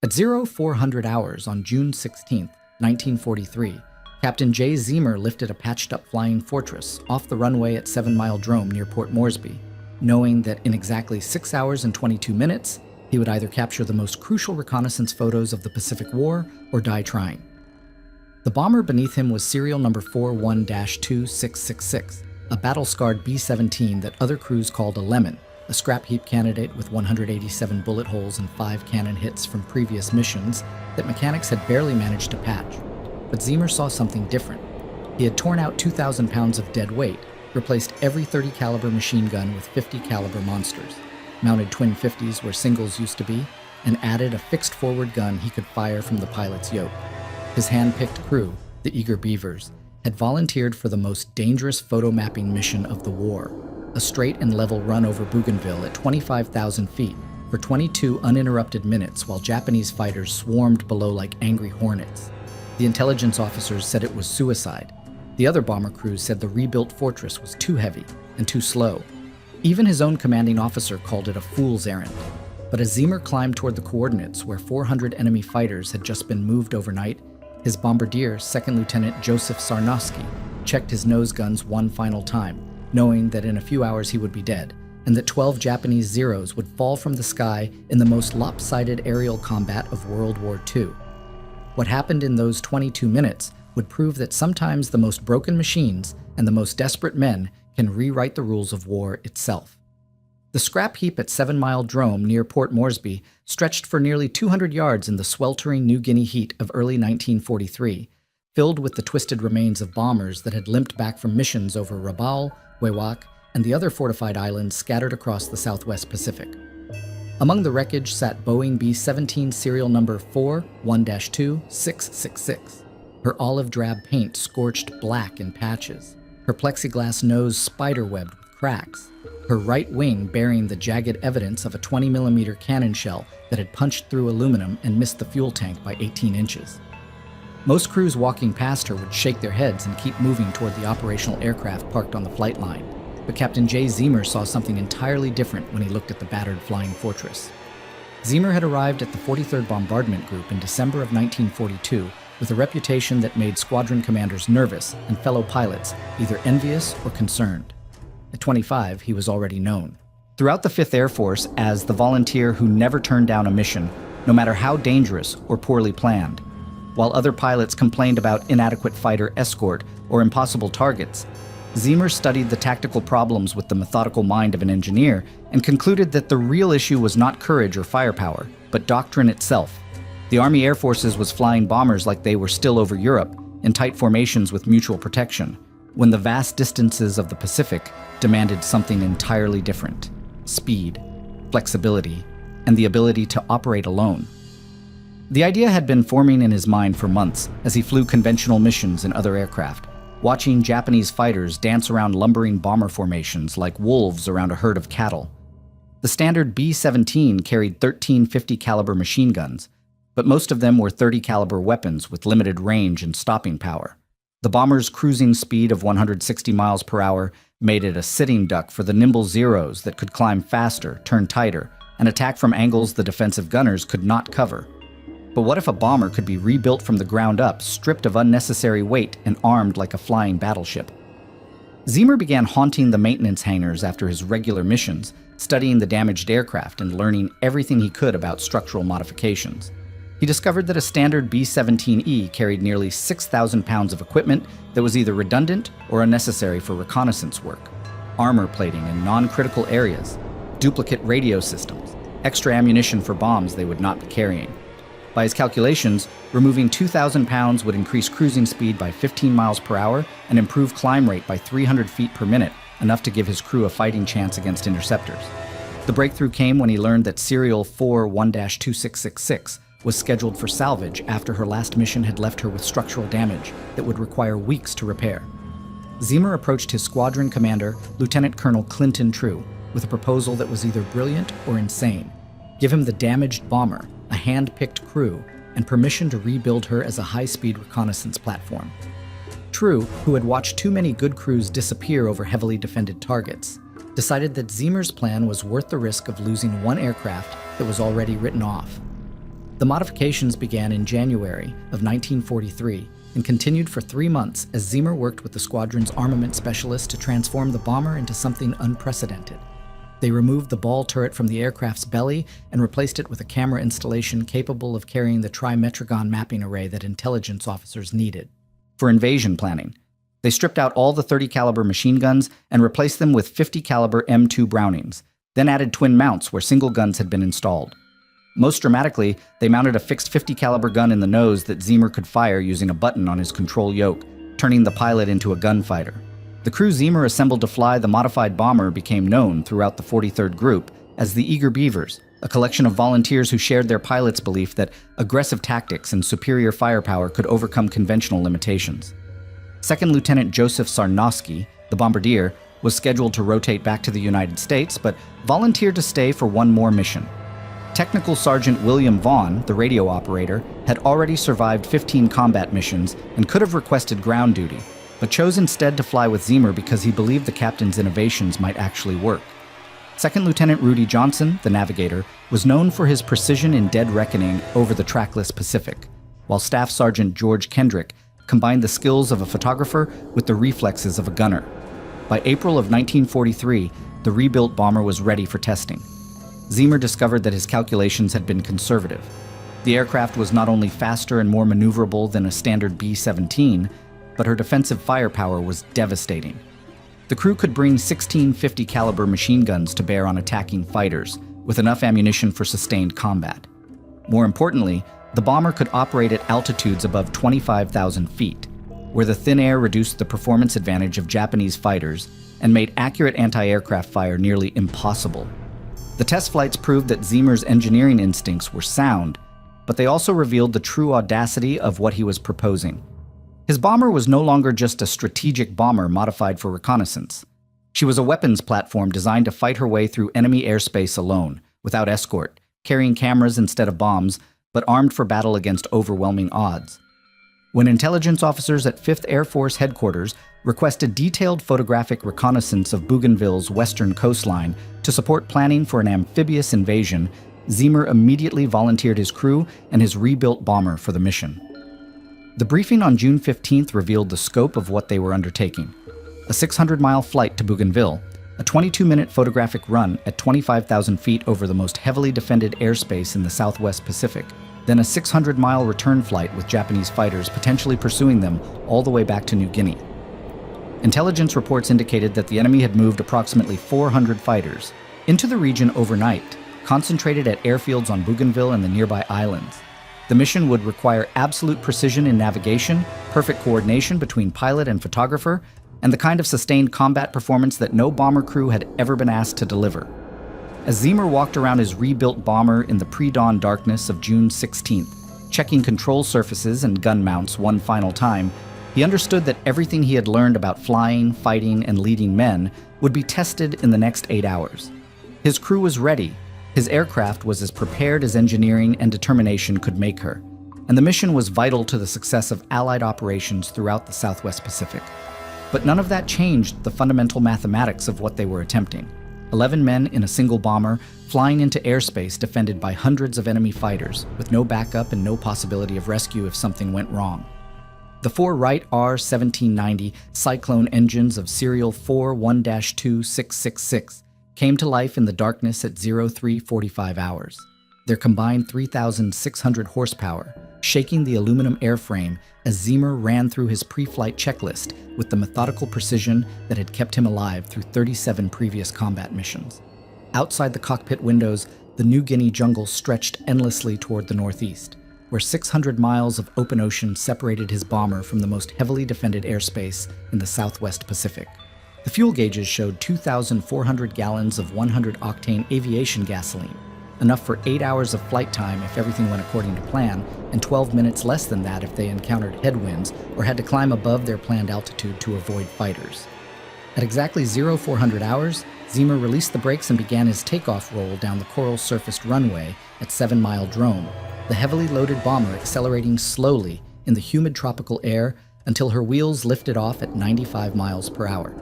At 0400 hours on June 16, 1943, Captain J. Zemer lifted a patched-up flying fortress off the runway at 7 Mile Drome near Port Moresby, knowing that in exactly 6 hours and 22 minutes, he would either capture the most crucial reconnaissance photos of the Pacific War or die trying. The bomber beneath him was serial number 41-2666, a battle-scarred B-17 that other crews called a Lemon, a scrap heap candidate with 187 bullet holes and 5 cannon hits from previous missions that mechanics had barely managed to patch. But Zemer saw something different. He had torn out 2,000 pounds of dead weight, replaced every 30 caliber machine gun with 50 caliber monsters, mounted twin 50s where singles used to be, and added a fixed forward gun he could fire from the pilot's yoke. His hand-picked crew, the Eager Beavers, had volunteered for the most dangerous photo mapping mission of the war, a straight and level run over Bougainville at 25,000 feet for 22 uninterrupted minutes while Japanese fighters swarmed below like angry hornets. The intelligence officers said it was suicide. The other bomber crews said the rebuilt fortress was too heavy and too slow. Even his own commanding officer called it a fool's errand. But as Zemer climbed toward the coordinates where 400 enemy fighters had just been moved overnight, his bombardier, Second Lieutenant Joseph Sarnowski, checked his nose guns one final time, knowing that in a few hours he would be dead, and that 12 Japanese Zeros would fall from the sky in the most lopsided aerial combat of World War II. What happened in those 22 minutes would prove that sometimes the most broken machines and the most desperate men can rewrite the rules of war itself. The scrap heap at 7 Mile Drome near Port Moresby stretched for nearly 200 yards in the sweltering New Guinea heat of early 1943, filled with the twisted remains of bombers that had limped back from missions over Rabaul, Wewak, and the other fortified islands scattered across the Southwest Pacific. Among the wreckage sat Boeing B-17 serial number 41-2666, her olive drab paint scorched black in patches, her plexiglass nose spiderwebbed with cracks, her right wing bearing the jagged evidence of a 20mm cannon shell that had punched through aluminum and missed the fuel tank by 18 inches. Most crews walking past her would shake their heads and keep moving toward the operational aircraft parked on the flight line. But Captain J. Zemer saw something entirely different when he looked at the battered flying fortress. Zemer had arrived at the 43rd Bombardment Group in December of 1942 with a reputation that made squadron commanders nervous and fellow pilots either envious or concerned. At 25, he was already known. Throughout the 5th Air Force as the volunteer who never turned down a mission, no matter how dangerous or poorly planned. While other pilots complained about inadequate fighter escort or impossible targets, Zemer studied the tactical problems with the methodical mind of an engineer and concluded that the real issue was not courage or firepower, but doctrine itself. The Army Air Forces was flying bombers like they were still over Europe, in tight formations with mutual protection, when the vast distances of the Pacific demanded something entirely different: speed, flexibility, and the ability to operate alone. The idea had been forming in his mind for months as he flew conventional missions in other aircraft, watching Japanese fighters dance around lumbering bomber formations like wolves around a herd of cattle. The standard B-17 carried 13 50 caliber machine guns, but most of them were 30 caliber weapons with limited range and stopping power. The bomber's cruising speed of 160 miles per hour made it a sitting duck for the nimble Zeros that could climb faster, turn tighter, and attack from angles the defensive gunners could not cover. But what if a bomber could be rebuilt from the ground up, stripped of unnecessary weight and armed like a flying battleship? Zemer began haunting the maintenance hangars after his regular missions, studying the damaged aircraft and learning everything he could about structural modifications. He discovered that a standard B-17E carried nearly 6,000 pounds of equipment that was either redundant or unnecessary for reconnaissance work. Armor plating in non-critical areas, duplicate radio systems, extra ammunition for bombs they would not be carrying. By his calculations, removing 2,000 pounds would increase cruising speed by 15 miles per hour and improve climb rate by 300 feet per minute, enough to give his crew a fighting chance against interceptors. The breakthrough came when he learned that serial 41-2666 was scheduled for salvage after her last mission had left her with structural damage that would require weeks to repair. Zemer approached his squadron commander, Lieutenant Colonel Clinton True, with a proposal that was either brilliant or insane. Give him the damaged bomber, a hand-picked crew, and permission to rebuild her as a high-speed reconnaissance platform. True, who had watched too many good crews disappear over heavily defended targets, decided that Zemer's plan was worth the risk of losing one aircraft that was already written off. The modifications began in January of 1943 and continued for 3 months as Zimmer worked with the squadron's armament specialists to transform the bomber into something unprecedented. They removed the ball turret from the aircraft's belly and replaced it with a camera installation capable of carrying the trimetragon mapping array that intelligence officers needed. For invasion planning, they stripped out all the 30 caliber machine guns and replaced them with 50 caliber M2 Brownings, then added twin mounts where single guns had been installed. Most dramatically, they mounted a fixed 50 caliber gun in the nose that Zimmer could fire using a button on his control yoke, turning the pilot into a gunfighter. The crew Zimmer assembled to fly the modified bomber became known throughout the 43rd Group as the Eager Beavers, a collection of volunteers who shared their pilot's belief that aggressive tactics and superior firepower could overcome conventional limitations. Second Lieutenant Joseph Sarnowski, the bombardier, was scheduled to rotate back to the United States, but volunteered to stay for one more mission. Technical Sergeant William Vaughn, the radio operator, had already survived 15 combat missions and could have requested ground duty, but chose instead to fly with Zimmer because he believed the captain's innovations might actually work. Second Lieutenant Rudy Johnson, the navigator, was known for his precision in dead reckoning over the trackless Pacific, while Staff Sergeant George Kendrick combined the skills of a photographer with the reflexes of a gunner. By April of 1943, the rebuilt bomber was ready for testing. Zimmer discovered that his calculations had been conservative. The aircraft was not only faster and more maneuverable than a standard B-17, but her defensive firepower was devastating. The crew could bring 16 50 caliber machine guns to bear on attacking fighters, with enough ammunition for sustained combat. More importantly, the bomber could operate at altitudes above 25,000 feet, where the thin air reduced the performance advantage of Japanese fighters and made accurate anti-aircraft fire nearly impossible. The test flights proved that Zimmer's engineering instincts were sound, but they also revealed the true audacity of what he was proposing. His bomber was no longer just a strategic bomber modified for reconnaissance. She was a weapons platform designed to fight her way through enemy airspace alone, without escort, carrying cameras instead of bombs, but armed for battle against overwhelming odds. When intelligence officers at 5th Air Force Headquarters requested detailed photographic reconnaissance of Bougainville's western coastline to support planning for an amphibious invasion, Zimmer immediately volunteered his crew and his rebuilt bomber for the mission. The briefing on June 15th revealed the scope of what they were undertaking: a 600-mile flight to Bougainville, a 22-minute photographic run at 25,000 feet over the most heavily defended airspace in the Southwest Pacific, then a 600-mile return flight with Japanese fighters potentially pursuing them all the way back to New Guinea. Intelligence reports indicated that the enemy had moved approximately 400 fighters into the region overnight, concentrated at airfields on Bougainville and the nearby islands. The mission would require absolute precision in navigation, perfect coordination between pilot and photographer, and the kind of sustained combat performance that no bomber crew had ever been asked to deliver. As Zimmer walked around his rebuilt bomber in the pre-dawn darkness of June 16th, checking control surfaces and gun mounts one final time, he understood that everything he had learned about flying, fighting, and leading men would be tested in the next 8 hours. His crew was ready. His aircraft was as prepared as engineering and determination could make her, and the mission was vital to the success of Allied operations throughout the Southwest Pacific. But none of that changed the fundamental mathematics of what they were attempting. 11 men in a single bomber, flying into airspace defended by hundreds of enemy fighters, with no backup and no possibility of rescue if something went wrong. The 4 Wright R-1790 Cyclone engines of serial 41-2666 came to life in the darkness at 03:45 hours. Their combined 3,600 horsepower, shaking the aluminum airframe as Zimmer ran through his pre-flight checklist with the methodical precision that had kept him alive through 37 previous combat missions. Outside the cockpit windows, the New Guinea jungle stretched endlessly toward the northeast, where 600 miles of open ocean separated his bomber from the most heavily defended airspace in the Southwest Pacific. The fuel gauges showed 2,400 gallons of 100-octane aviation gasoline, enough for 8 hours of flight time if everything went according to plan, and 12 minutes less than that if they encountered headwinds or had to climb above their planned altitude to avoid fighters. At exactly 0400 hours, Zimmer released the brakes and began his takeoff roll down the coral-surfaced runway at 7 Mile Drome, the heavily loaded bomber accelerating slowly in the humid tropical air until her wheels lifted off at 95 miles per hour.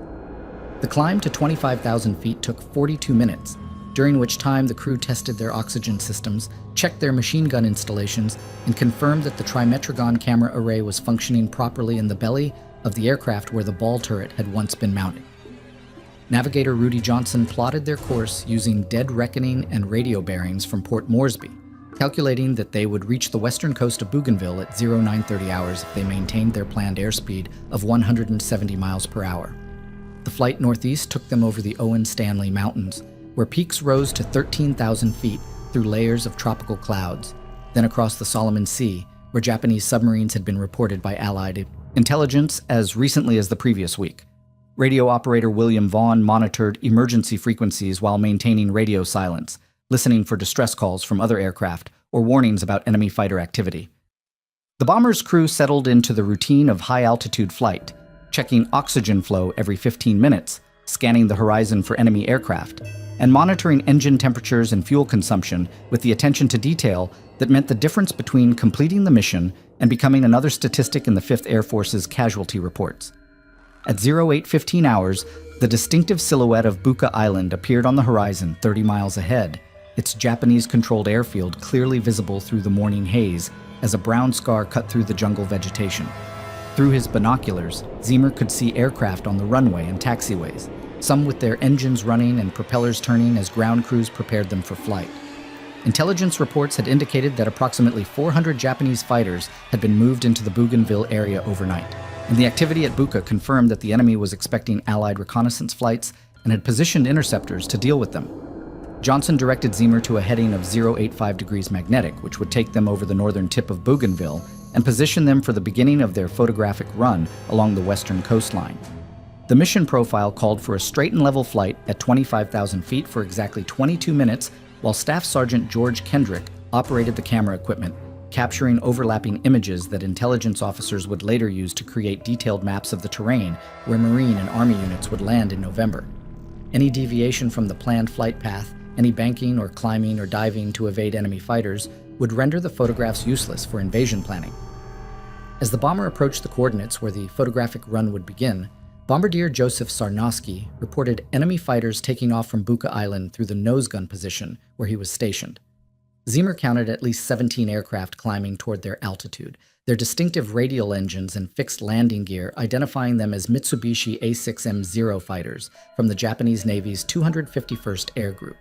The climb to 25,000 feet took 42 minutes, during which time the crew tested their oxygen systems, checked their machine gun installations, and confirmed that the trimetragon camera array was functioning properly in the belly of the aircraft where the ball turret had once been mounted. Navigator Rudy Johnson plotted their course using dead reckoning and radio bearings from Port Moresby, calculating that they would reach the western coast of Bougainville at 0930 hours if they maintained their planned airspeed of 170 miles per hour. The flight northeast took them over the Owen Stanley Mountains, where peaks rose to 13,000 feet through layers of tropical clouds, then across the Solomon Sea, where Japanese submarines had been reported by Allied intelligence as recently as the previous week. Radio operator William Vaughan monitored emergency frequencies while maintaining radio silence, listening for distress calls from other aircraft or warnings about enemy fighter activity. The bomber's crew settled into the routine of high-altitude flight, checking oxygen flow every 15 minutes, scanning the horizon for enemy aircraft, and monitoring engine temperatures and fuel consumption with the attention to detail that meant the difference between completing the mission and becoming another statistic in the 5th Air Force's casualty reports. At 0815 hours, the distinctive silhouette of Buka Island appeared on the horizon 30 miles ahead, its Japanese-controlled airfield clearly visible through the morning haze as a brown scar cut through the jungle vegetation. Through his binoculars, Ziemer could see aircraft on the runway and taxiways, some with their engines running and propellers turning as ground crews prepared them for flight. Intelligence reports had indicated that approximately 400 Japanese fighters had been moved into the Bougainville area overnight, and the activity at Buka confirmed that the enemy was expecting Allied reconnaissance flights and had positioned interceptors to deal with them. Johnson directed Ziemer to a heading of 085 degrees magnetic, which would take them over the northern tip of Bougainville and position them for the beginning of their photographic run along the western coastline. The mission profile called for a straight and level flight at 25,000 feet for exactly 22 minutes, while Staff Sergeant George Kendrick operated the camera equipment, capturing overlapping images that intelligence officers would later use to create detailed maps of the terrain where Marine and Army units would land in November. Any deviation from the planned flight path, any banking or climbing or diving to evade enemy fighters, would render the photographs useless for invasion planning. As the bomber approached the coordinates where the photographic run would begin, Bombardier Joseph Sarnowski reported enemy fighters taking off from Buka Island through the nose gun position where he was stationed. Ziemer counted at least 17 aircraft climbing toward their altitude, their distinctive radial engines and fixed landing gear identifying them as Mitsubishi A6M0 fighters from the Japanese Navy's 251st Air Group.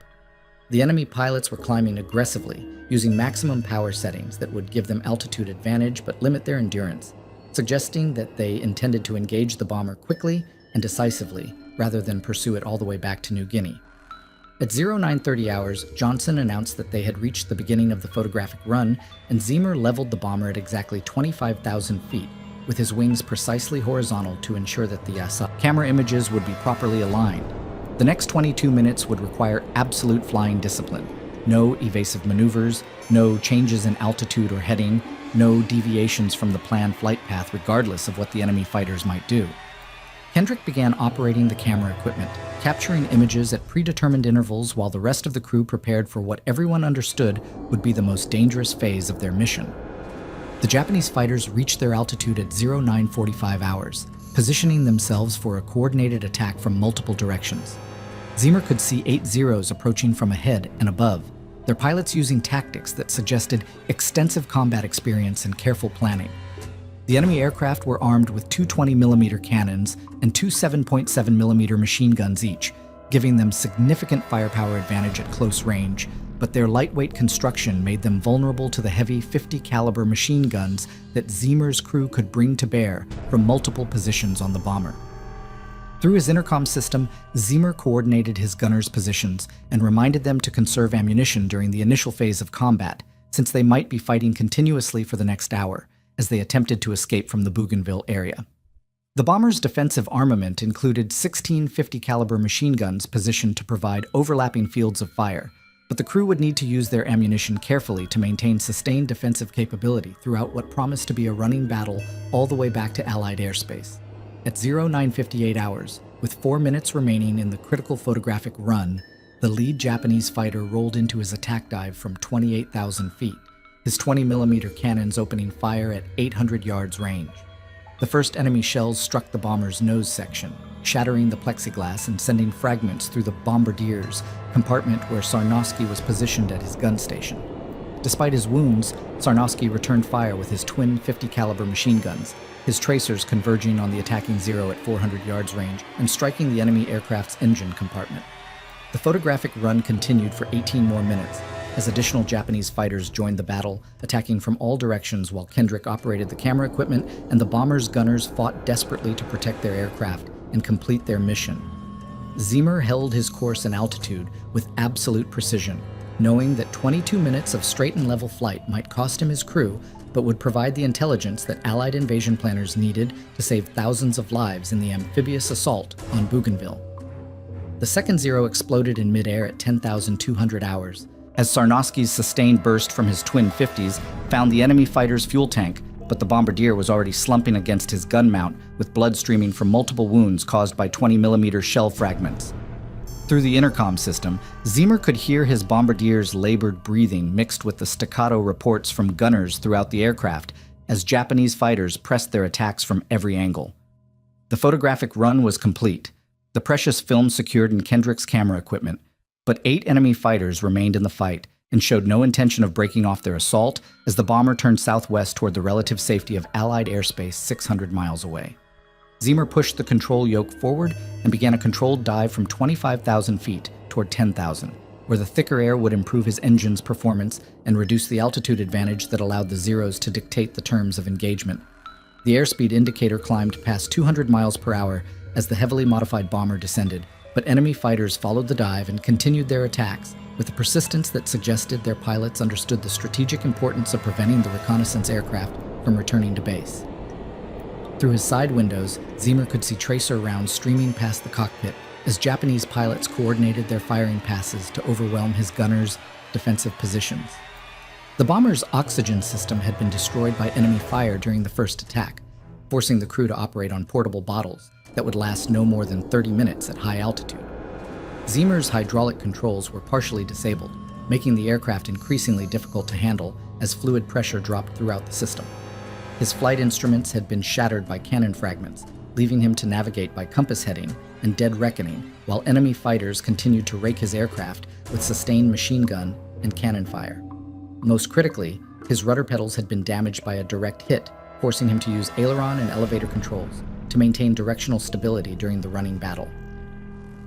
The enemy pilots were climbing aggressively, using maximum power settings that would give them altitude advantage but limit their endurance, suggesting that they intended to engage the bomber quickly and decisively rather than pursue it all the way back to New Guinea. At 0930 hours, Johnson announced that they had reached the beginning of the photographic run, and Ziemer leveled the bomber at exactly 25,000 feet, with his wings precisely horizontal to ensure that the camera images would be properly aligned. The next 22 minutes would require absolute flying discipline. No evasive maneuvers, no changes in altitude or heading, no deviations from the planned flight path regardless of what the enemy fighters might do. Kendrick began operating the camera equipment, capturing images at predetermined intervals while the rest of the crew prepared for what everyone understood would be the most dangerous phase of their mission. The Japanese fighters reached their altitude at 0945 hours, positioning themselves for a coordinated attack from multiple directions. Ziemer could see 8 Zeros approaching from ahead and above, their pilots using tactics that suggested extensive combat experience and careful planning. The enemy aircraft were armed with two 20mm cannons and two 7.7mm machine guns each, giving them significant firepower advantage at close range, but their lightweight construction made them vulnerable to the heavy 50 caliber machine guns that Ziemer's crew could bring to bear from multiple positions on the bomber. Through his intercom system, Ziemer coordinated his gunners' positions and reminded them to conserve ammunition during the initial phase of combat, since they might be fighting continuously for the next hour, as they attempted to escape from the Bougainville area. The bomber's defensive armament included 16 50 caliber machine guns positioned to provide overlapping fields of fire, but the crew would need to use their ammunition carefully to maintain sustained defensive capability throughout what promised to be a running battle all the way back to Allied airspace. At 0958 hours, with 4 minutes remaining in the critical photographic run, the lead Japanese fighter rolled into his attack dive from 28,000 feet, his 20mm cannons opening fire at 800 yards range. The first enemy shells struck the bomber's nose section, shattering the plexiglass and sending fragments through the bombardier's compartment where Sarnowski was positioned at his gun station. Despite his wounds, Sarnowski returned fire with his twin 50 caliber machine guns, his tracers converging on the attacking Zero at 400 yards range and striking the enemy aircraft's engine compartment. The photographic run continued for 18 more minutes as additional Japanese fighters joined the battle, attacking from all directions while Kendrick operated the camera equipment and the bomber's gunners fought desperately to protect their aircraft and complete their mission. Ziemer held his course and altitude with absolute precision, knowing that 22 minutes of straight and level flight might cost him his crew, but would provide the intelligence that Allied invasion planners needed to save thousands of lives in the amphibious assault on Bougainville. The second Zero exploded in midair at 10,200 hours, as Sarnowski's sustained burst from his twin 50s found the enemy fighter's fuel tank, but the bombardier was already slumping against his gun mount with blood streaming from multiple wounds caused by 20mm shell fragments. Through the intercom system, Ziemer could hear his bombardier's labored breathing mixed with the staccato reports from gunners throughout the aircraft as Japanese fighters pressed their attacks from every angle. The photographic run was complete, the precious film secured in Kendrick's camera equipment, but 8 enemy fighters remained in the fight and showed no intention of breaking off their assault as the bomber turned southwest toward the relative safety of Allied airspace 600 miles away. Ziemer pushed the control yoke forward and began a controlled dive from 25,000 feet toward 10,000, where the thicker air would improve his engine's performance and reduce the altitude advantage that allowed the Zeros to dictate the terms of engagement. The airspeed indicator climbed past 200 miles per hour as the heavily modified bomber descended, but enemy fighters followed the dive and continued their attacks with a persistence that suggested their pilots understood the strategic importance of preventing the reconnaissance aircraft from returning to base. Through his side windows, Ziemer could see tracer rounds streaming past the cockpit as Japanese pilots coordinated their firing passes to overwhelm his gunners' defensive positions. The bomber's oxygen system had been destroyed by enemy fire during the first attack, forcing the crew to operate on portable bottles that would last no more than 30 minutes at high altitude. Ziemer's hydraulic controls were partially disabled, making the aircraft increasingly difficult to handle as fluid pressure dropped throughout the system. His flight instruments had been shattered by cannon fragments, leaving him to navigate by compass heading and dead reckoning, while enemy fighters continued to rake his aircraft with sustained machine gun and cannon fire. Most critically, his rudder pedals had been damaged by a direct hit, forcing him to use aileron and elevator controls to maintain directional stability during the running battle.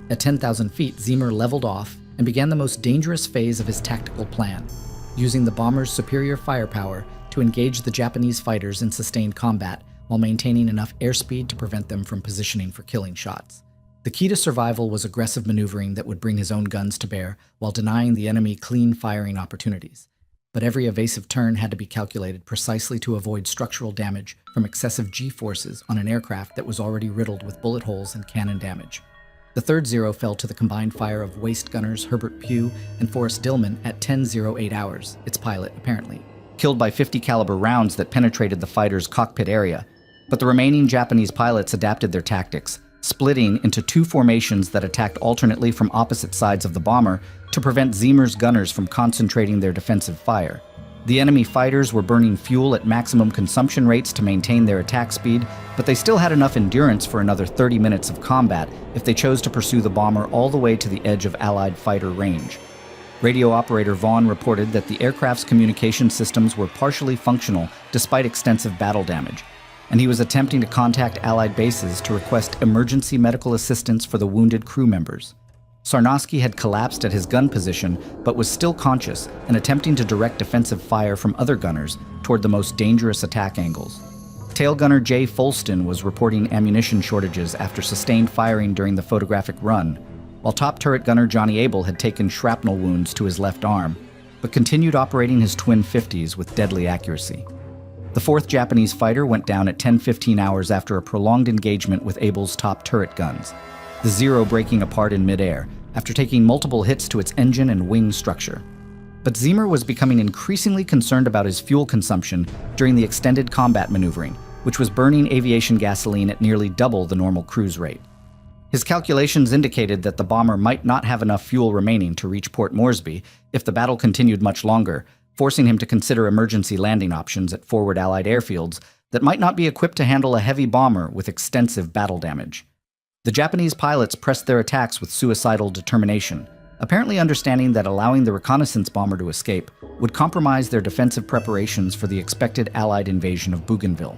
At 10,000 feet, Ziemer leveled off and began the most dangerous phase of his tactical plan, using the bomber's superior firepower to engage the Japanese fighters in sustained combat while maintaining enough airspeed to prevent them from positioning for killing shots. The key to survival was aggressive maneuvering that would bring his own guns to bear while denying the enemy clean firing opportunities. But every evasive turn had to be calculated precisely to avoid structural damage from excessive G-forces on an aircraft that was already riddled with bullet holes and cannon damage. The third Zero fell to the combined fire of waist gunners Herbert Pugh and Forrest Dillman at 10:08 hours, its pilot apparently, killed by 50 caliber rounds that penetrated the fighter's cockpit area. But the remaining Japanese pilots adapted their tactics, splitting into 2 formations that attacked alternately from opposite sides of the bomber to prevent Ziemer's gunners from concentrating their defensive fire. The enemy fighters were burning fuel at maximum consumption rates to maintain their attack speed, but they still had enough endurance for another 30 minutes of combat if they chose to pursue the bomber all the way to the edge of Allied fighter range. Radio operator Vaughn reported that the aircraft's communication systems were partially functional despite extensive battle damage, and he was attempting to contact Allied bases to request emergency medical assistance for the wounded crew members. Sarnowski had collapsed at his gun position, but was still conscious and attempting to direct defensive fire from other gunners toward the most dangerous attack angles. Tail gunner Jay Folston was reporting ammunition shortages after sustained firing during the photographic run, while top turret gunner Johnny Abel had taken shrapnel wounds to his left arm, but continued operating his twin 50s with deadly accuracy. The 4th Japanese fighter went down at 10:15 hours after a prolonged engagement with Abel's top turret guns, the Zero breaking apart in midair after taking multiple hits to its engine and wing structure. But Ziemer was becoming increasingly concerned about his fuel consumption during the extended combat maneuvering, which was burning aviation gasoline at nearly double the normal cruise rate. His calculations indicated that the bomber might not have enough fuel remaining to reach Port Moresby if the battle continued much longer, forcing him to consider emergency landing options at forward Allied airfields, that might not be equipped to handle a heavy bomber with extensive battle damage. The Japanese pilots pressed their attacks with suicidal determination, apparently understanding that allowing the reconnaissance bomber to escape would compromise their defensive preparations for the expected Allied invasion of Bougainville.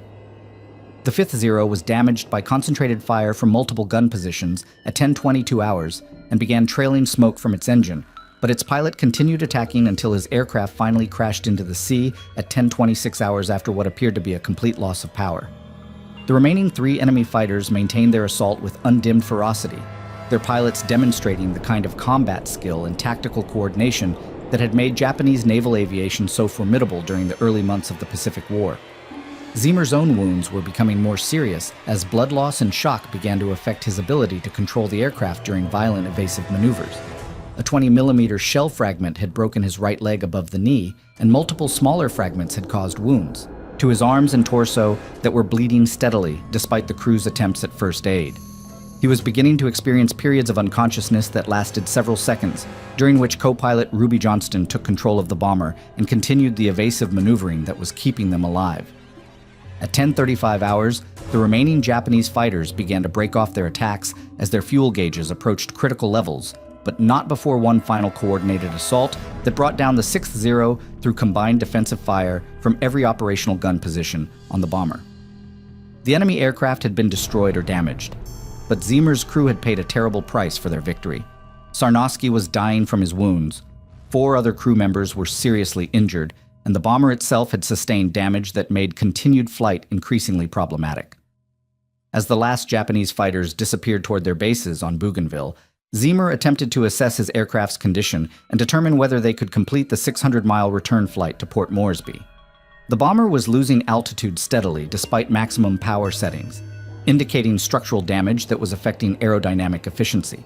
The fifth Zero was damaged by concentrated fire from multiple gun positions at 10:22 hours and began trailing smoke from its engine, but its pilot continued attacking until his aircraft finally crashed into the sea at 10:26 hours after what appeared to be a complete loss of power. The remaining 3 enemy fighters maintained their assault with undimmed ferocity, their pilots demonstrating the kind of combat skill and tactical coordination that had made Japanese naval aviation so formidable during the early months of the Pacific War. Zimmer's own wounds were becoming more serious as blood loss and shock began to affect his ability to control the aircraft during violent evasive maneuvers. A 20mm shell fragment had broken his right leg above the knee, and multiple smaller fragments had caused wounds to his arms and torso that were bleeding steadily despite the crew's attempts at first aid. He was beginning to experience periods of unconsciousness that lasted several seconds, during which co-pilot Ruby Johnston took control of the bomber and continued the evasive maneuvering that was keeping them alive. At 10:35 hours, the remaining Japanese fighters began to break off their attacks as their fuel gauges approached critical levels, but not before one final coordinated assault that brought down the 6th Zero through combined defensive fire from every operational gun position on the bomber. The enemy aircraft had been destroyed or damaged, but Zimmer's crew had paid a terrible price for their victory. Sarnowski was dying from his wounds, 4 other crew members were seriously injured, and the bomber itself had sustained damage that made continued flight increasingly problematic. As the last Japanese fighters disappeared toward their bases on Bougainville, Zimmer attempted to assess his aircraft's condition and determine whether they could complete the 600-mile return flight to Port Moresby. The bomber was losing altitude steadily despite maximum power settings, indicating structural damage that was affecting aerodynamic efficiency.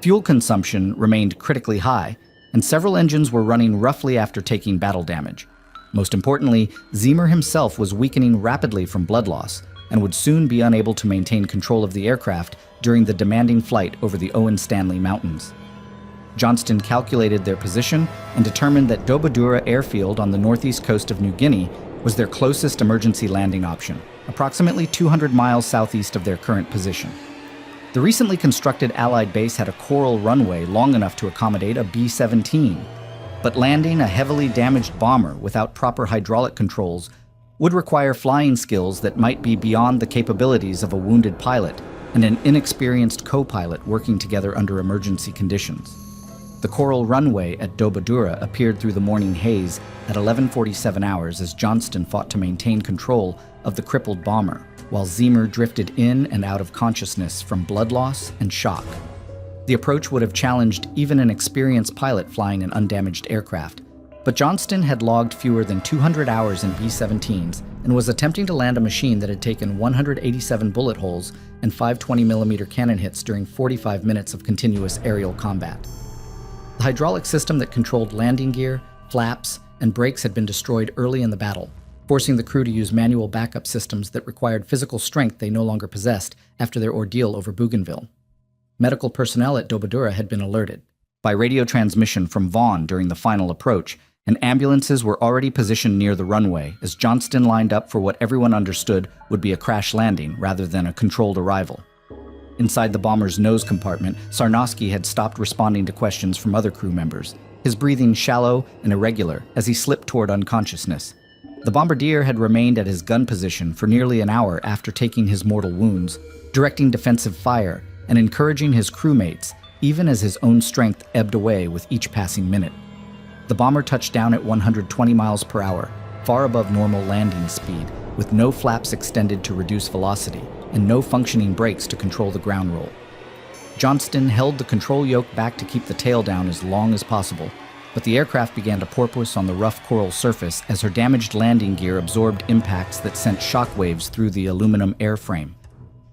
Fuel consumption remained critically high, and several engines were running roughly after taking battle damage. Most importantly, Zimmer himself was weakening rapidly from blood loss and would soon be unable to maintain control of the aircraft during the demanding flight over the Owen Stanley Mountains. Johnston calculated their position and determined that Dobodura Airfield on the northeast coast of New Guinea was their closest emergency landing option, approximately 200 miles southeast of their current position. The recently constructed Allied base had a coral runway long enough to accommodate a B-17, but landing a heavily damaged bomber without proper hydraulic controls would require flying skills that might be beyond the capabilities of a wounded pilot and an inexperienced co-pilot working together under emergency conditions. The coral runway at Dobodura appeared through the morning haze at 11:47 hours as Johnston fought to maintain control of the crippled bomber, while Zimmer drifted in and out of consciousness from blood loss and shock. The approach would have challenged even an experienced pilot flying an undamaged aircraft, but Johnston had logged fewer than 200 hours in B-17s and was attempting to land a machine that had taken 187 bullet holes and 5 20mm cannon hits during 45 minutes of continuous aerial combat. The hydraulic system that controlled landing gear, flaps, and brakes had been destroyed early in the battle, forcing the crew to use manual backup systems that required physical strength they no longer possessed after their ordeal over Bougainville. Medical personnel at Dobodura had been alerted by radio transmission from Vaughan during the final approach, and ambulances were already positioned near the runway as Johnston lined up for what everyone understood would be a crash landing rather than a controlled arrival. Inside the bomber's nose compartment, Sarnowski had stopped responding to questions from other crew members, his breathing shallow and irregular as he slipped toward unconsciousness. The bombardier had remained at his gun position for nearly an hour after taking his mortal wounds, directing defensive fire and encouraging his crewmates, even as his own strength ebbed away with each passing minute. The bomber touched down at 120 miles per hour, far above normal landing speed, with no flaps extended to reduce velocity and no functioning brakes to control the ground roll. Johnston held the control yoke back to keep the tail down as long as possible, but the aircraft began to porpoise on the rough coral surface as her damaged landing gear absorbed impacts that sent shockwaves through the aluminum airframe.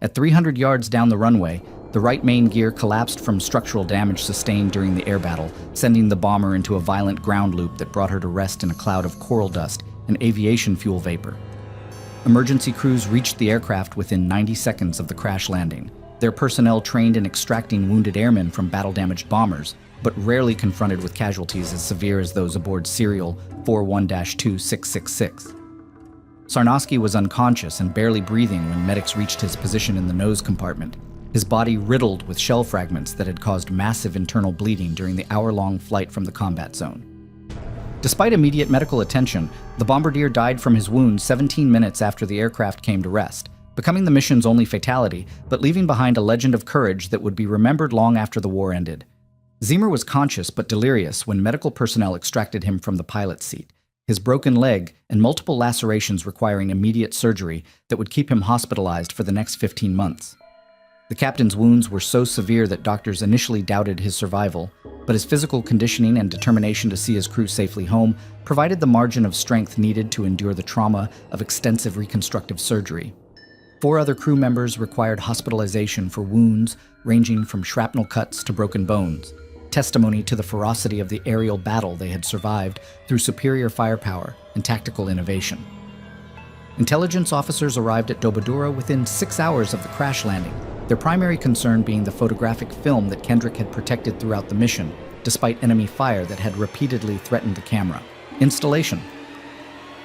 At 300 yards down the runway, the right main gear collapsed from structural damage sustained during the air battle, sending the bomber into a violent ground loop that brought her to rest in a cloud of coral dust and aviation fuel vapor. Emergency crews reached the aircraft within 90 seconds of the crash landing, their personnel trained in extracting wounded airmen from battle-damaged bombers, but rarely confronted with casualties as severe as those aboard serial 41-2666. Sarnosky was unconscious and barely breathing when medics reached his position in the nose compartment, his body riddled with shell fragments that had caused massive internal bleeding during the hour-long flight from the combat zone. Despite immediate medical attention, the bombardier died from his wounds 17 minutes after the aircraft came to rest, becoming the mission's only fatality, but leaving behind a legend of courage that would be remembered long after the war ended. Ziemer was conscious but delirious when medical personnel extracted him from the pilot's seat, his broken leg and multiple lacerations requiring immediate surgery that would keep him hospitalized for the next 15 months. The captain's wounds were so severe that doctors initially doubted his survival, but his physical conditioning and determination to see his crew safely home provided the margin of strength needed to endure the trauma of extensive reconstructive surgery. 4 other crew members required hospitalization for wounds ranging from shrapnel cuts to broken bones, testimony to the ferocity of the aerial battle they had survived through superior firepower and tactical innovation. Intelligence officers arrived at Dobodura within 6 hours of the crash landing, their primary concern being the photographic film that Kendrick had protected throughout the mission, despite enemy fire that had repeatedly threatened the camera. Installation.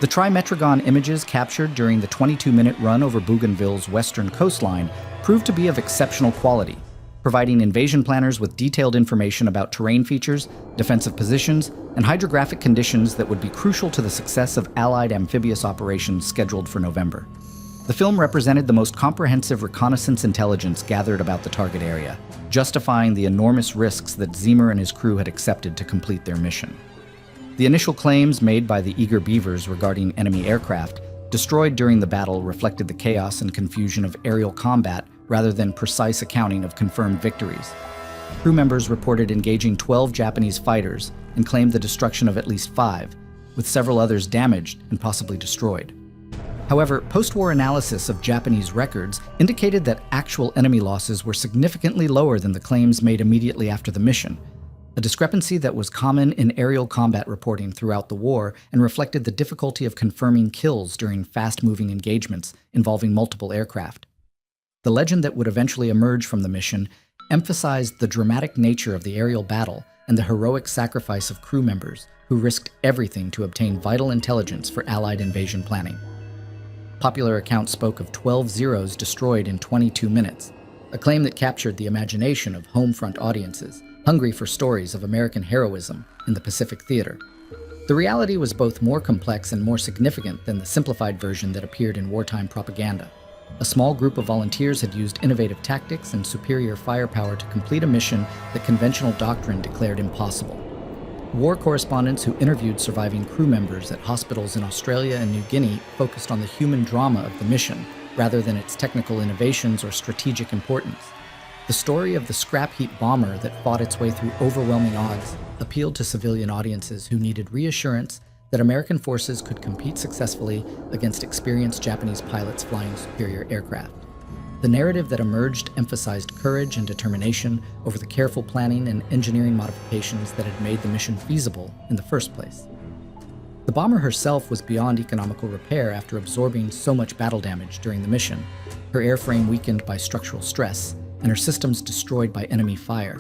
The trimetragon images captured during the 22-minute run over Bougainville's western coastline proved to be of exceptional quality, providing invasion planners with detailed information about terrain features, defensive positions, and hydrographic conditions that would be crucial to the success of Allied amphibious operations scheduled for November. The film represented the most comprehensive reconnaissance intelligence gathered about the target area, justifying the enormous risks that Ziemer and his crew had accepted to complete their mission. The initial claims made by the eager beavers regarding enemy aircraft destroyed during the battle reflected the chaos and confusion of aerial combat rather than precise accounting of confirmed victories. Crew members reported engaging 12 Japanese fighters and claimed the destruction of at least 5, with several others damaged and possibly destroyed. However, post-war analysis of Japanese records indicated that actual enemy losses were significantly lower than the claims made immediately after the mission, a discrepancy that was common in aerial combat reporting throughout the war and reflected the difficulty of confirming kills during fast-moving engagements involving multiple aircraft. The legend that would eventually emerge from the mission emphasized the dramatic nature of the aerial battle and the heroic sacrifice of crew members who risked everything to obtain vital intelligence for Allied invasion planning. Popular accounts spoke of 12 Zeros destroyed in 22 minutes, a claim that captured the imagination of home front audiences, hungry for stories of American heroism in the Pacific Theater. The reality was both more complex and more significant than the simplified version that appeared in wartime propaganda. A small group of volunteers had used innovative tactics and superior firepower to complete a mission that conventional doctrine declared impossible. War correspondents who interviewed surviving crew members at hospitals in Australia and New Guinea focused on the human drama of the mission, rather than its technical innovations or strategic importance. The story of the scrap heap bomber that fought its way through overwhelming odds appealed to civilian audiences who needed reassurance that American forces could compete successfully against experienced Japanese pilots flying superior aircraft. The narrative that emerged emphasized courage and determination over the careful planning and engineering modifications that had made the mission feasible in the first place. The bomber herself was beyond economical repair after absorbing so much battle damage during the mission, her airframe weakened by structural stress, and her systems destroyed by enemy fire.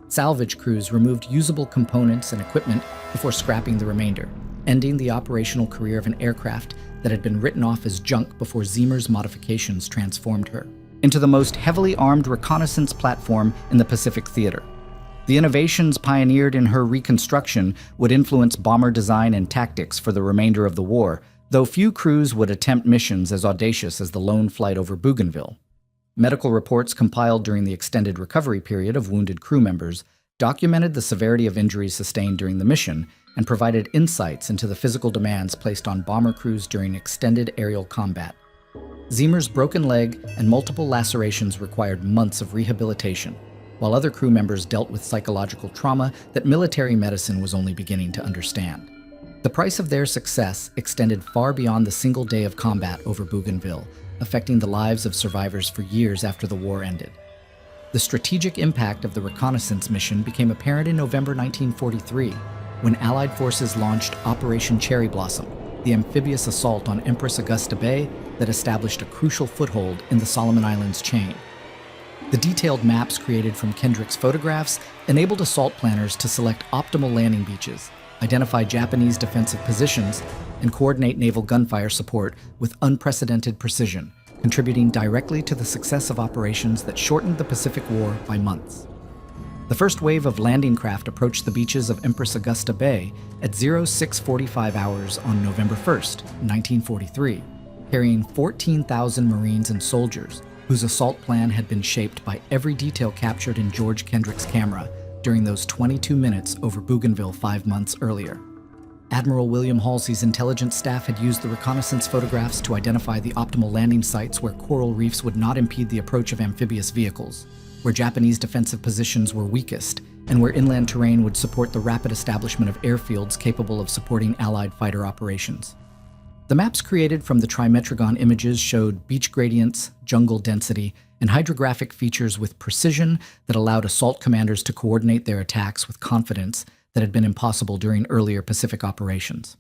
Salvage crews removed usable components and equipment before scrapping the remainder, ending the operational career of an aircraft that had been written off as junk before Ziemer's modifications transformed her into the most heavily armed reconnaissance platform in the Pacific Theater. The innovations pioneered in her reconstruction would influence bomber design and tactics for the remainder of the war, though few crews would attempt missions as audacious as the lone flight over Bougainville. Medical reports compiled during the extended recovery period of wounded crew members documented the severity of injuries sustained during the mission and provided insights into the physical demands placed on bomber crews during extended aerial combat. Ziemer's broken leg and multiple lacerations required months of rehabilitation, while other crew members dealt with psychological trauma that military medicine was only beginning to understand. The price of their success extended far beyond the single day of combat over Bougainville, affecting the lives of survivors for years after the war ended. The strategic impact of the reconnaissance mission became apparent in November 1943, when Allied forces launched Operation Cherry Blossom, the amphibious assault on Empress Augusta Bay that established a crucial foothold in the Solomon Islands chain. The detailed maps created from Kendrick's photographs enabled assault planners to select optimal landing beaches, identify Japanese defensive positions, and coordinate naval gunfire support with unprecedented precision, contributing directly to the success of operations that shortened the Pacific War by months. The first wave of landing craft approached the beaches of Empress Augusta Bay at 0645 hours on November 1st, 1943, carrying 14,000 Marines and soldiers, whose assault plan had been shaped by every detail captured in George Kendrick's camera during those 22 minutes over Bougainville 5 months earlier. Admiral William Halsey's intelligence staff had used the reconnaissance photographs to identify the optimal landing sites where coral reefs would not impede the approach of amphibious vehicles, where Japanese defensive positions were weakest, and where inland terrain would support the rapid establishment of airfields capable of supporting Allied fighter operations. The maps created from the trimetragon images showed beach gradients, jungle density, and hydrographic features with precision that allowed assault commanders to coordinate their attacks with confidence that had been impossible during earlier Pacific operations.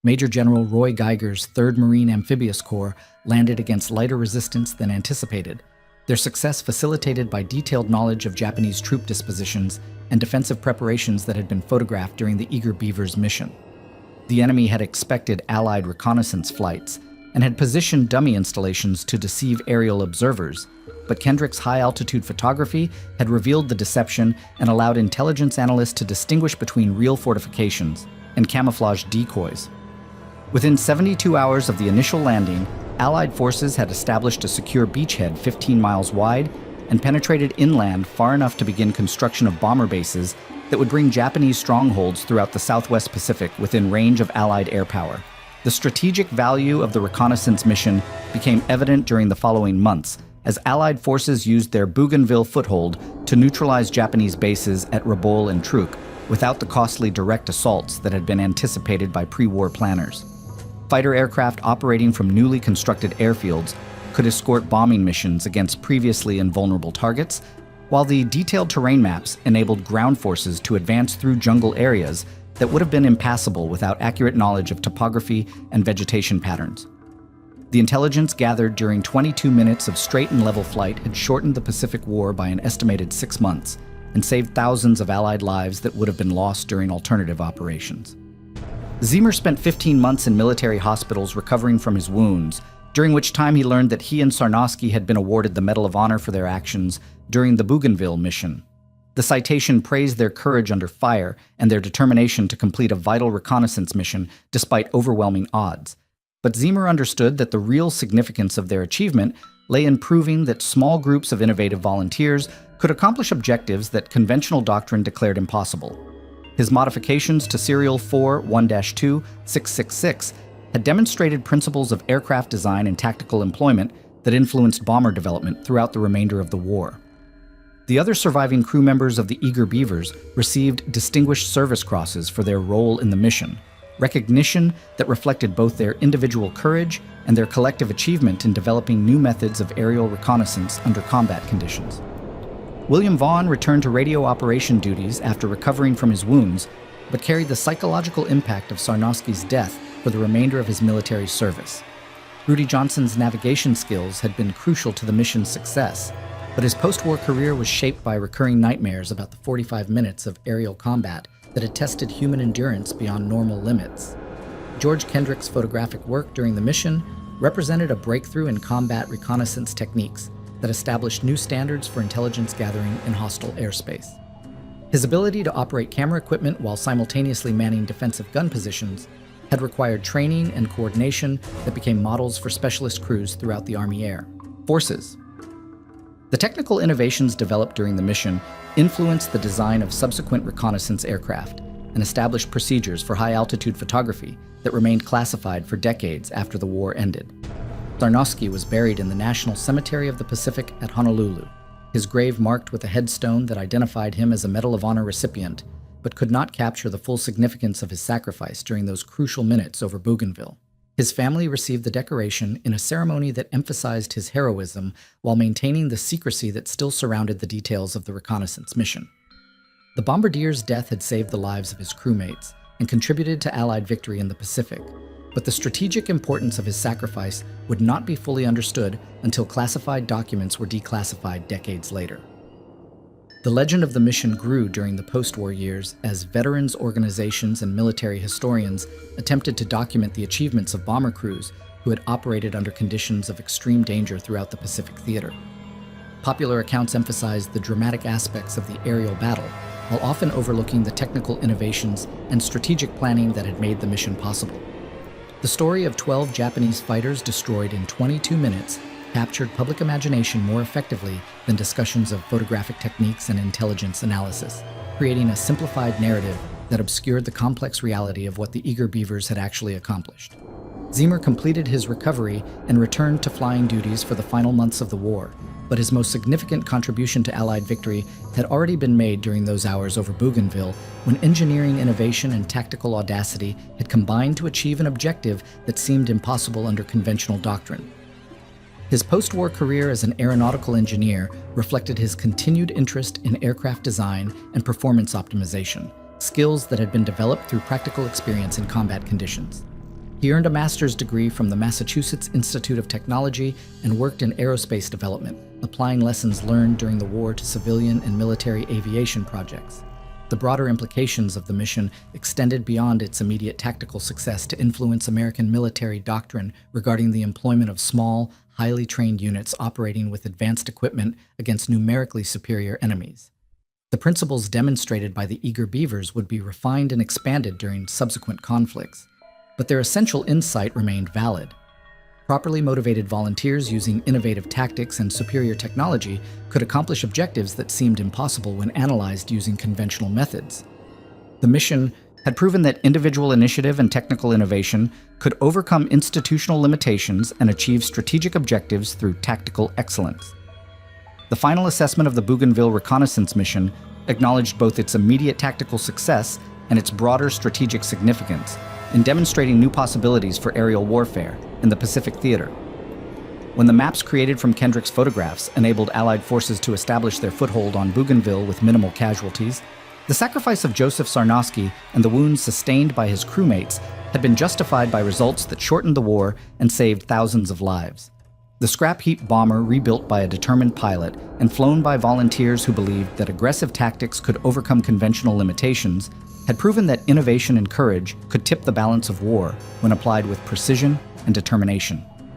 Major General Roy Geiger's 3rd Marine Amphibious Corps landed against lighter resistance than anticipated, their success facilitated by detailed knowledge of Japanese troop dispositions and defensive preparations that had been photographed during the Eager Beaver's mission. The enemy had expected Allied reconnaissance flights and had positioned dummy installations to deceive aerial observers, but Kendrick's high-altitude photography had revealed the deception and allowed intelligence analysts to distinguish between real fortifications and camouflage decoys. Within 72 hours of the initial landing, Allied forces had established a secure beachhead 15 miles wide and penetrated inland far enough to begin construction of bomber bases that would bring Japanese strongholds throughout the Southwest Pacific within range of Allied air power. The strategic value of the reconnaissance mission became evident during the following months, as Allied forces used their Bougainville foothold to neutralize Japanese bases at Rabaul and Truk without the costly direct assaults that had been anticipated by pre-war planners. Fighter aircraft operating from newly constructed airfields could escort bombing missions against previously invulnerable targets, while the detailed terrain maps enabled ground forces to advance through jungle areas that would have been impassable without accurate knowledge of topography and vegetation patterns. The intelligence gathered during 22 minutes of straight and level flight had shortened the Pacific War by an estimated 6 months and saved thousands of Allied lives that would have been lost during alternative operations. Ziemer spent 15 months in military hospitals recovering from his wounds, during which time he learned that he and Sarnosky had been awarded the Medal of Honor for their actions during the Bougainville mission. The citation praised their courage under fire and their determination to complete a vital reconnaissance mission despite overwhelming odds. But Ziemer understood that the real significance of their achievement lay in proving that small groups of innovative volunteers could accomplish objectives that conventional doctrine declared impossible. His modifications to Serial 4-1-2-666 had demonstrated principles of aircraft design and tactical employment that influenced bomber development throughout the remainder of the war. The other surviving crew members of the Eager Beavers received Distinguished Service Crosses for their role in the mission, recognition that reflected both their individual courage and their collective achievement in developing new methods of aerial reconnaissance under combat conditions. William Vaughan returned to radio operation duties after recovering from his wounds, but carried the psychological impact of Sarnosky's death for the remainder of his military service. Rudy Johnson's navigation skills had been crucial to the mission's success, but his post-war career was shaped by recurring nightmares about the 45 minutes of aerial combat that had tested human endurance beyond normal limits. George Kendrick's photographic work during the mission represented a breakthrough in combat reconnaissance techniques that established new standards for intelligence gathering in hostile airspace. His ability to operate camera equipment while simultaneously manning defensive gun positions had required training and coordination that became models for specialist crews throughout the Army Air Forces. The technical innovations developed during the mission influenced the design of subsequent reconnaissance aircraft and established procedures for high-altitude photography that remained classified for decades after the war ended. Sarnosky was buried in the National Cemetery of the Pacific at Honolulu, his grave marked with a headstone that identified him as a Medal of Honor recipient, but could not capture the full significance of his sacrifice during those crucial minutes over Bougainville. His family received the decoration in a ceremony that emphasized his heroism while maintaining the secrecy that still surrounded the details of the reconnaissance mission. The bombardier's death had saved the lives of his crewmates and contributed to Allied victory in the Pacific, but the strategic importance of his sacrifice would not be fully understood until classified documents were declassified decades later. The legend of the mission grew during the post-war years as veterans organizations and military historians attempted to document the achievements of bomber crews who had operated under conditions of extreme danger throughout the Pacific theater. Popular accounts emphasized the dramatic aspects of the aerial battle, while often overlooking the technical innovations and strategic planning that had made the mission possible. The story of 12 Japanese fighters destroyed in 22 minutes captured public imagination more effectively than discussions of photographic techniques and intelligence analysis, creating a simplified narrative that obscured the complex reality of what the eager beavers had actually accomplished. Ziemer completed his recovery and returned to flying duties for the final months of the war, but his most significant contribution to Allied victory had already been made during those hours over Bougainville, when engineering innovation and tactical audacity had combined to achieve an objective that seemed impossible under conventional doctrine. His post-war career as an aeronautical engineer reflected his continued interest in aircraft design and performance optimization, skills that had been developed through practical experience in combat conditions. He earned a master's degree from the Massachusetts Institute of Technology and worked in aerospace development, applying lessons learned during the war to civilian and military aviation projects. The broader implications of the mission extended beyond its immediate tactical success to influence American military doctrine regarding the employment of small, highly trained units operating with advanced equipment against numerically superior enemies. The principles demonstrated by the eager beavers would be refined and expanded during subsequent conflicts, but their essential insight remained valid. Properly motivated volunteers using innovative tactics and superior technology could accomplish objectives that seemed impossible when analyzed using conventional methods. The mission had proven that individual initiative and technical innovation could overcome institutional limitations and achieve strategic objectives through tactical excellence. The final assessment of the Bougainville reconnaissance mission acknowledged both its immediate tactical success and its broader strategic significance, in demonstrating new possibilities for aerial warfare in the Pacific theater. When the maps created from Kendrick's photographs enabled Allied forces to establish their foothold on Bougainville with minimal casualties, the sacrifice of Joseph Sarnowski and the wounds sustained by his crewmates had been justified by results that shortened the war and saved thousands of lives. The scrap heap bomber, rebuilt by a determined pilot and flown by volunteers who believed that aggressive tactics could overcome conventional limitations, had proven that innovation and courage could tip the balance of war when applied with precision and determination.